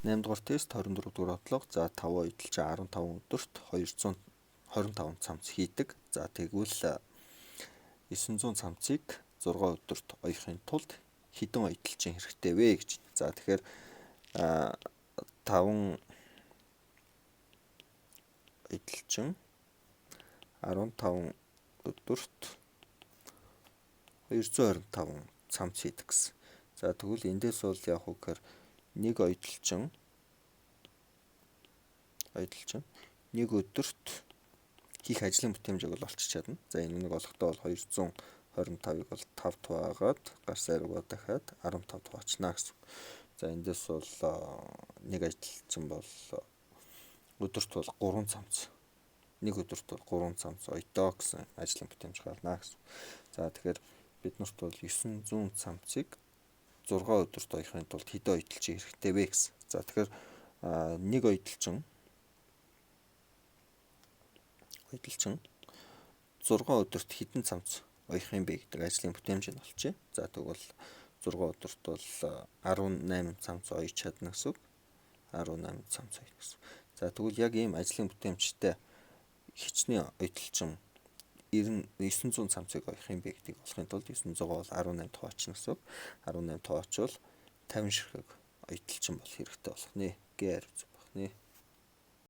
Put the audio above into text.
8 дугаар тест 24 дугаар одлого. За 5 оюуталчин 15 өдөрт 225 цамц хийдэг. За тэгвэл 900 цамцыг 6 өдөрт оёхын тулд хэдэн оюуталчин хэрэгтэй вэ гэж. За тэгэхээр 5 оюуталчин 15 өдөрт 225 цамц хийдэг гэсэн. За тэгвэл эндээс бол яг үгээр нэг оюуталчин нэг өдөрт хийх ажлын бүтээмжийг бол олчиж чадна. За энэ нэг олохдоо бол 225-ыг бол 5 туваагаад гар сайруугаа дахиад 15 туваачна гэсэн. За эндээс бол нэг ажилчин бол өдөрт бол 3 цамц. Нэг өдөрт бол 3 цамц оёдоо гэсэн ажлын бүтээмж гарна гэсэн. За тэгэхээр бид нарт бол 900 цамцыг 6 өдөрт оёхын тулд хэдэн оюуталчин хэрэгтэй вэ гэсэн. За тэгэхээр нэг оюуталчин 6 өдөрт хэдэн цамц оёх юм бэ гэдэг ажлын бүтээмжийг олчихъя. За тэгвэл 6 өдөрт бол 18 цамц оёж чадна гэсэн. 18 цамц оёно гэсэн. За тэгвэл яг ийм ажлын бүтээмжтэй хичнээн оюуталчин 900 цамцыг оёх юм бэ гэдгийг олохын тулд 900-аа бол 18 туваачна гэсэн. 18 туваачвал 50 ширхэг оюуталчин бол хэрэгтэй болох нэ гэж хариуц болох нэ.